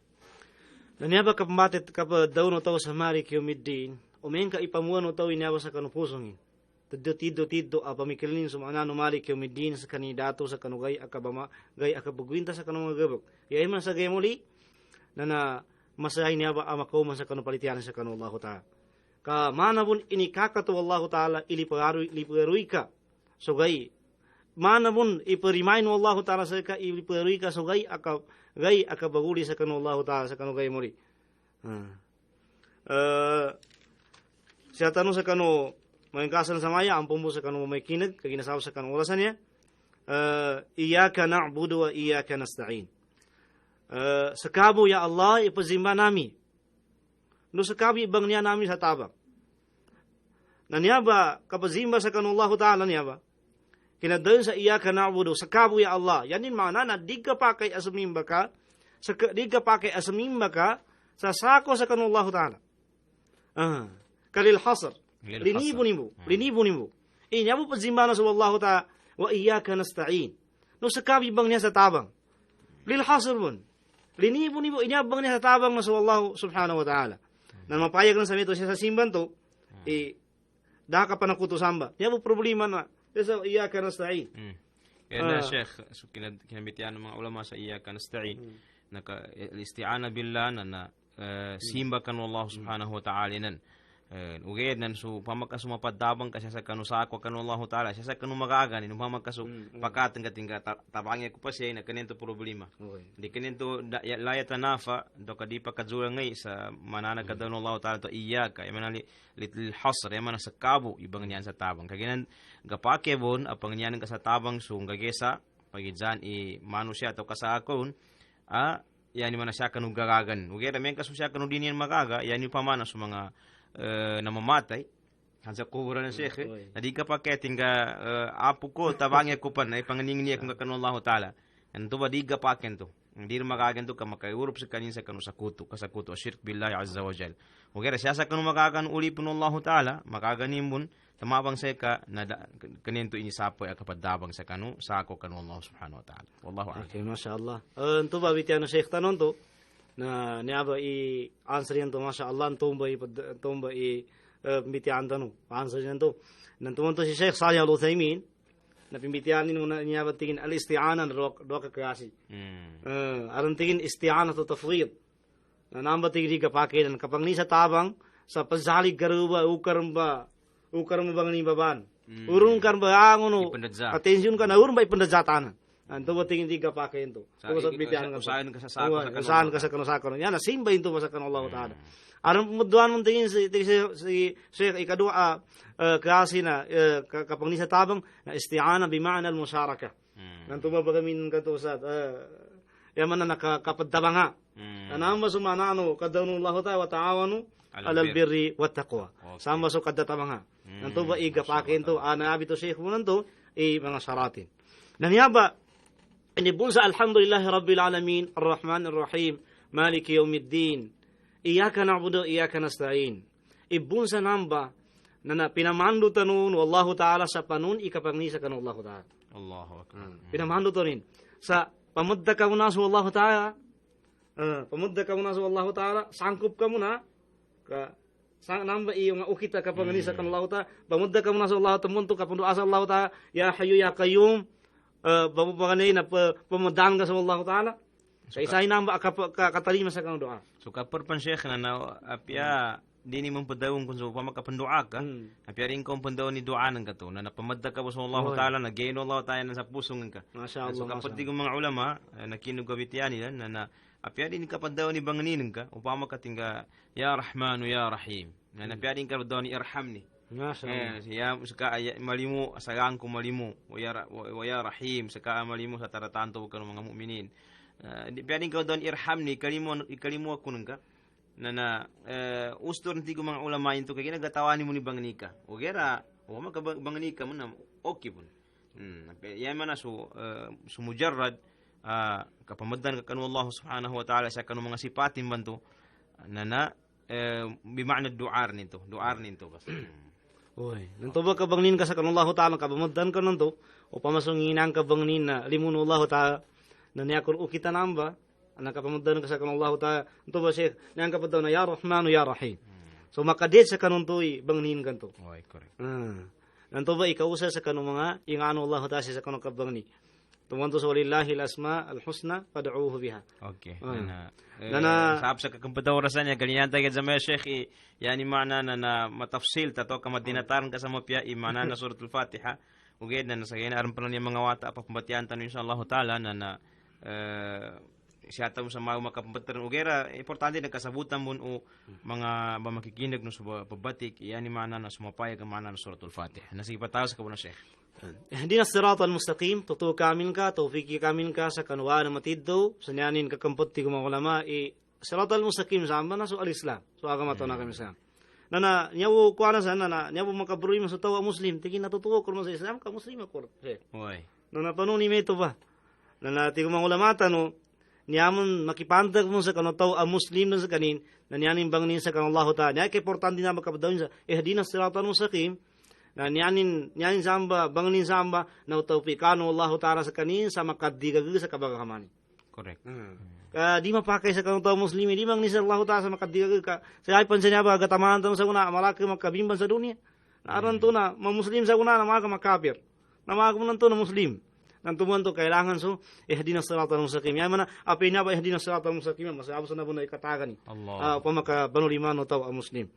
Naniaba ka pamatit ka pa daw no tao sa malik yawmiddin umen ka ipamuan no tao inyawa sa kanupusongin. Tiddo pamikilinin sa mga no malik yawmiddin sa kandidato sa kanugay akabama gay akabugwinta sa kanong gabok. Yay man sa gay muli na masahay niya ba amakuman sa kanupalitian sa kanong Allah ta'ala. Ka manabun inikakato Allah Ta'ala iliparuy ka sugay manabun iparimain Allah Ta'ala sa ka iliparuy ka sugay akabaguli sa kanu Allah Ta'ala sa kanu gay muli siya tanong sa kanu mayangkasan sa maya ang pumbo sa kanu may kinag kaginasaw sa kanu orasan niya iyaka na'budu wa iyaka nasta'in sa kabo ya Allah ipazimba nami no sa kabi ibang niya namin sa tabang. Na niya ba, kapazimba sa kanullah ta'ala niya ba, kinadayon sa iya ka na'budu, sa kabu ya Allah, yanin mana na di ka pa kay asamimba ka, sa sako sa kanullah ta'ala. Kalil hasar, linibo nimo. Inya mo pazimba na sa Allah ta'ala, wa iya ka nasta'in. No sa kabi ibang niya sa tabang. Lil hasar mo, linibo nimo, inya bang niya sa tabang na sa Allah subhanahu wa ta'ala. Na mapayag lang sa mito siya sa simban to, daka pa nakutusamba. Yan mo problema na. Kaya iyaka nasta'in. Kaya na, Sheikh, so kinabitian ng mga ulama sa iyaka nasta'in, isti'ana billah na simba kan Allah subhanahu wa ta'ala nan. Ugayad nan so pamakasumapadabang ka siya sa kanusako kan Allah ta'ala. Siya sa kanumagagan, pamakasu pakatang katingga tabangnya ko pa siya na kanento problema. Di kanento layat nafa do kadi pakadzura ngay sa manana ka daw Allah ta'ala to iyaka imana little hasr imana sa kabo ibang niyan sa tabang kaginan gapake bon apang niyan ka sa tabang so gagesa pagidjan manu siya to kasakon yani mana siya kanugagagan ugayad men kaso siya kanudinian magaga yani pamana sa mga namamatay Hansa kuburan ng Sheikh. Oy. Nadi ka pakai tingga apu ko tabangnya kupan ay panganing niya kung kakano Allah Ta'ala. Anto ba di ka paken to. Hindi makagan to ka makaiurup sa kanin sa kanu sakuto kasakuto asyirk billahi azza wa jal. Ugera siya sa kanu makagan uli pun Allah Ta'ala makaganim bun tamabang sa ka na kanin to inisapoy akapadabang sa kanu sako kanu Allah subhanahu wa ta'ala. Wallahu a'lam. Okay, mashallah. Anto ba bitiano Sheikh tanon to na niya ba i answer yan to mashallah anto ba i bitian tanu answer yan to. Nantuman to si Sheikh Salih Al-Uthaymin na pimbitian niya ba tingin al-isti'ana do ka kasi. Aron tingin isti'ana to tafwid. Na namba tingin ka pakilan kapag ni sa tabang sa pazalig garuba ukarm bang ni baban. Urun kan ba ngono. Atensyon ka na urun ba ipandazatan. Anto ba tingin di ka pakilan to. Kusat bitian ka. Usahan ka sa kanu. Yan na simba into sa kanu Allah Ta'ala. Aron pumuduan mo tingin si Sheikh ikadua kasi na kapag ni sa tabang na isti'ana bima'na al-musharaka. Nanto ba kami kanto sa yaman na nakapadabanga. Anamba sumanano kadawnu Allah Ta'ala wa ta'awanu alal birri wat taqwa. Sama so kadatabanga. Nanto ba igapakin to abi to Sheikh mo nanto mga saratin. Nangyaba inibun sa alhamdulillahi rabbil alamin arrahmanir rahim maliki yaumiddin. Iyaka na'budu iyaka nasta'in. Ibun sa namba na pinamando tanun wallahu ta'ala sa panun ikapagnisa kanu Allah Ta'ala. Allahu akbar. Pinamando tanin sa pamudda ka muna sa Allah Ta'ala. Pamudda ka muna sa Allah Ta'ala, sangkup ka muna ka sang namba iyo nga ukita kapagnisa kanu Allah Ta'ala. Pamudda ka muna sa Allah tamuntu kapundu asa Allah Ta'ala ya hayyu ya qayyum. Babubanganay na pamudaan ka sa Allah Ta'ala. Sa isa namba katalima sa kanu doa. So kapar pan Sheikh na apya dini mong padawong kung so pamakapandoa ka, apya rin kong pandaw ni doa ng kato, na napamadda ka sa Allah Ta'ala, na gaino Allah Ta'ala na sa pusong ka. Masya Allah. So kapag di mga ulama, na kinugabitian nila, na apya rin ka pandaw ni banginin ka, upama ka tinga, Ya Rahmanu, Ya Rahim. Na apya rin ka daw ni Irham ni. Masya Allah. Ya saka malimu, asagaan ko malimu, wa ya Rahim, saka malimu sa taratanto ka ng mga mu'minin. Piyaring ka doon irham ni ikalimu ako nung ka na ustor nanti ko mga ulama ito kaya nagatawani mo ni bangnika o kaya magkabangnika mo na okay po yan man na sumujarrad kapamadan ka kanu Allah subhanahu wa ta'ala sa kanu mga sipatin banto na bima'na duar nito basta. Oy, nanto ba kabangnin ka sa kanu Allah ta'ala kapamadan ka nanto o pamasunginan ka bangnin na limun Allah ta'ala na niyakul ukita namba anak kapamudan ka sa kanong Allah Ta'ala ito ba Sheikh niyang kapadaw na Ya Rahmanu Ya Rahim so makadit sa kanong to'y bangnin kanto correct nanto ba ikausa sa kanong mga ingano Allah Ta'ala sa kanong kabangni tumanto sa walillahi al-asma al-husna pad'uuhu biha okay nana saab sa kakampadao rasan niya ganyan tayo sa mga Sheikh yani maana na matafsil tato kamadinataran ka sa mapya imana na suratul Fatiha uged na sa ganyan aram pa niya mga wata papambatian tanong inshallah Ta'ala na siya mo sa mga makapambatar ugera importante nagkasabutan mo o mga makikinig no sa pabatik yani mana na sumapayag ang mana na suratul Fatiha nasipataw sa kabuna Sheikh Ihdina as-siratal mustaqim tutu kamin ka tawfiki kamin ka sa kanwa na matiddo sa niyanin kakampot ti mga ulama siratal mustaqim sama na so al-Islam so agama to na kami Islam na nyawo kuana sana na nyawo makabruy mo sa tawa muslim tingin natutuwa ko mo sa Islam ka muslim ako oy na panuni meto ba na natin mga ulama no niyaman makipantag mo sa kanataw ang muslim na sa kanin na niyanin bangnin sa kanang Allah Ta'ala niya kay importante na makapadaw sa ihdina siratan mustaqim na niyanin samba bangnin samba na tawfikano Allah Ta'ala sa kanin sa makadigaga sa kabagahamani correct di mapakai sa kanataw muslim di bangnin sa Allah Ta'ala sa makadigaga ka sa ipan sa niya ba gatamahan sa una malaki makabimban sa dunia na aran to na muslim sa una na mga makapir na mga kumunanto na muslim nang tumuan to kailangan so ihdinas siratal mustaqim yan man apay na ba ihdinas siratal mustaqim masabos na bunay katagan ni Allah pamaka banuliman no taw muslim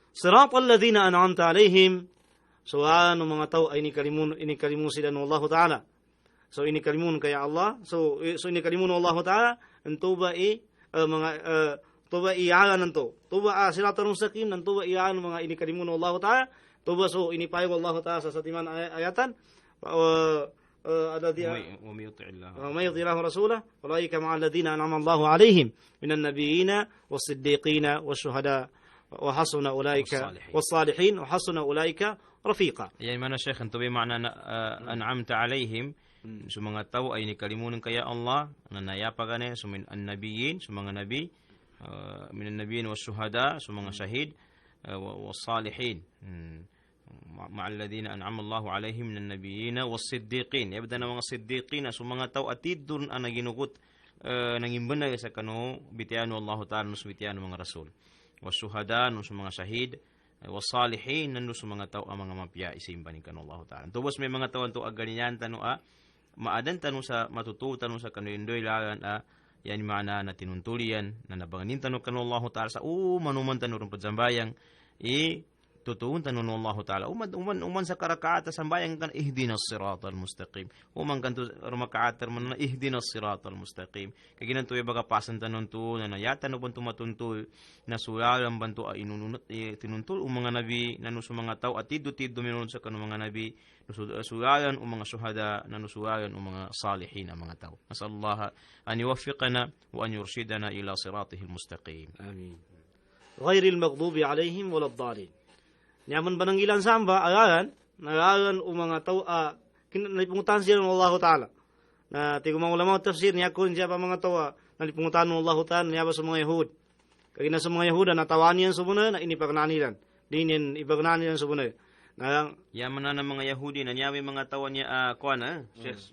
siratal ladzina an'amta alaihim so ano mga taw ay inikalimun sila ng Allah Ta'ala so inikalimun kaya Allah so inikalimun ng Allah Ta'ala ento ba mga tuba iyalan nanto tuba siratal mustaqim nanto ba iyalan mga inikalimun ng Allah Ta'ala tuba so inipayag Allah Ta'ala sa satiman ayatan الذي ومن يطع الله ورسوله أولئك مع الذين أنعم الله عليهم من النبيين والصديقين والشهداء وحسن أولئك والصالحين وحسن أولئك رفيقا. يعني mana Syekh antu bimana an'amta alaihim su mga tao ay nikalimunan kaya Allah nanayapa gani su min annabiyin su mga nabi min annabiyin was syuhada su mga shahid was salihin مع الذين أنعم الله عليهم من النبيين والصديقين يبدأ mga siddiqin su mga tao atid dun ang naginugot nangimbana sa kanu bitiano Allah Ta'ala nus bitiano mga rasul wasuhada nus mga shahid wasalihin nus mga tao ang mga mapya isimba ni kanu Allah Ta'ala tubos may mga tao to aganian tanu maadan tanu sa matutu tanu sa kanu indoy lagan yani mana na tinuntulian na nabanganin tanu kanu Allah Ta'ala sa manuman tanu rumput zambayang tutuun tanun Allah Ta'ala uman sa karakaata sambayang kan ihdinas siratal mustaqim uman kan tu rumakaata man ihdinas siratal mustaqim kaginan tu ibaga pasan tanun tu na yata no bantu matuntul na sulalam bantu inununot tinuntul mga nabi nanu sa mga tao at tiddo minun sa kanu mga nabi sulalan mga syuhada nanu sulalan mga salihin ang mga tao nasallallahu an yuwaffiqana wa an yurshidana ila siratihil mustaqim amin ghairil maghdubi alaihim waladdallin. Nyaman ba ng ilan samba, nagalan o mga tao, nalipungutan siya ng Allah Ta'ala. Na tigumang ulama o tafsir, niya kun siya pa mga tao, nalipungutan ng Allah Ta'ala, niya ba sa mga Yahud. Kagina sa mga Yahuda, natawan niyan sa muna, na inipagnanilan. Dinin, ipagnanilan sa muna. Yaman na ng mga Yahudi, na niya may mga tawa niya,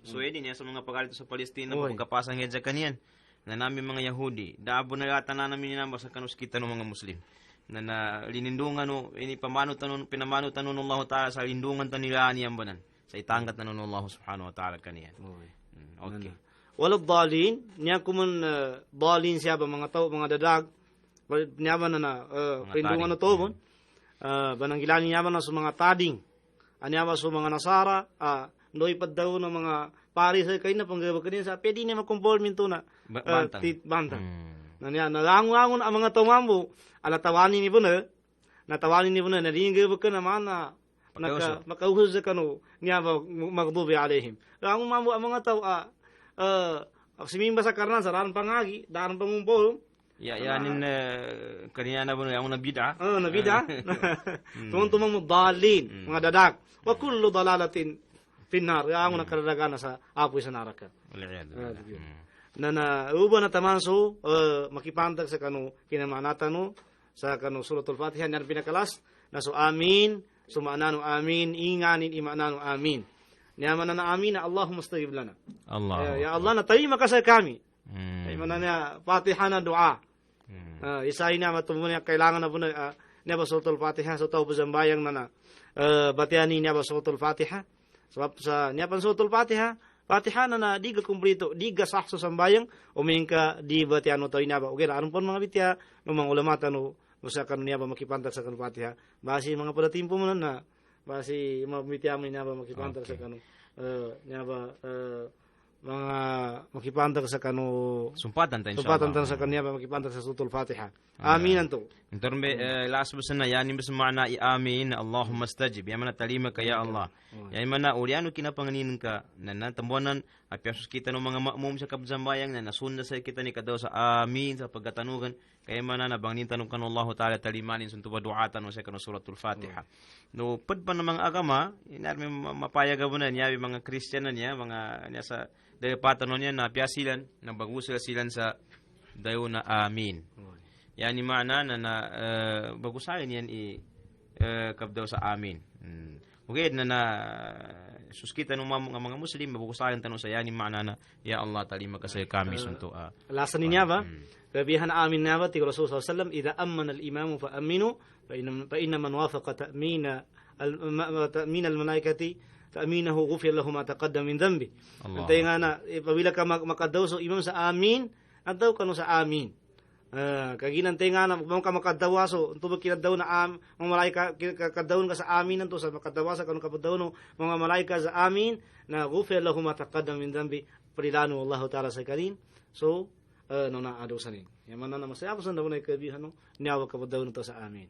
Sweden niya sa mga pagalito sa Palestina, pagkapasang head sa kanyan. Na namin mga Yahudi, daabo na yata na namin ninamba sa kanuskita ng mga Muslim. Na linindungan no ini pinamano tanun Allah Ta'ala sa lindungan tanila niyan banan sa itanggat tanun Allah subhanahu wa ta'ala kaniya okay walad dalin niya kumun dalin siya ba mga tao mga dadag niya ba na lindungan no tobon banangilani niya ba na sa mga tading anya ba sa mga nasara ndoy paddaw ng mga pari sa kay na panggaba kanin sa pwede niya makompormin to na bantang nanya nalangon ang mga tumambo ala tawani ni buna naringa ba kana mana makauhuz kanu niya ba maghdubi alaihim langon mambo ang mga taw simimba sa karna saran pangagi daran pangumpol yanin kaniya na buna ang nabida nabida tumang mudallin mga dadak wa kullu dalalatin finnar ang nakaragana sa apoy sa naraka na uba na tamanso makipantag sa kanu kinamanatan no sa kanu suratul Fatiha nan pinakalas na so amin sumanano amin inganin imanano amin niyaman na amin na Allahumma stajib lana Allah ya Allah na tarima ka sa kami ay manana Fatiha na dua isahin na matumunya kailangan na buna niya ba suratul Fatiha so tao bazambayang na batiani niya ba suratul Fatiha sebab sa niya pa suratul Fatiha na di ka kumplito, di ka sakso sambayang, uming ka di ba tiano tayo niya ba? Okay, anong pon mga bitya, ng mga ulamata no sa kanu niya ba makipantag sa kanu Fatiha. Basi mga padatimpo mo na, basi mga bitya mo niya ba makipantag sa kanu, niya ba, mga makipantag sa kanu, sumpatan sa kanu niya ba makipantag sa suratul Fatiha. Amin anto. Interme last besan na yani bes makna amin Allahumma stajib. Ya mana talima ka ya Allah. Ya mana uliano kinapanganin ka na tambuanan apiasus kita no mga makmum sa kabzambayang na nasunda sa kita ni kadaw sa amin sa pagkatanugan kaya mana nabangnin tanong kanu Allah Ta'ala talimanin sunto ba duatan sa kanu suratul Fatiha. No padpan ng mga agama inarmi mapayag abunan yabi mga Kristiyanan niya mga niya sa dahil patanon niya na piasilan na bagusil silan sa dayo na amin. Yani mana na bagusayan yan kabdaw sa amin. Okay na suskita ng mga Muslim bagusayan tanong sa yani mana na ya Allah talima kasi kami sunto alasan niya ba kabihan amin na ba ti Rasul sallallahu alaihi wasallam idza amana al-imam fa aminu fa inna man wafaqa ta'mina al-malaikati ta'minahu ghufir lahu ma taqaddama min dhanbi. Antay nga na pabila ka makadaw so imam sa amin ataw kanu sa amin. Kaginantay nga na kung ka makadawa so unto kinadaw na mga malaika kadawon ka sa amin nanto sa makadawa sa kanu kapadaw no mga malaika sa amin na ghufir lahu ma taqaddama min dhanbi prilano Allah Ta'ala sa kanin so no na adaw sanin yaman na masaya pa sa daw na kabihan no niyawa kapadaw nito sa amin.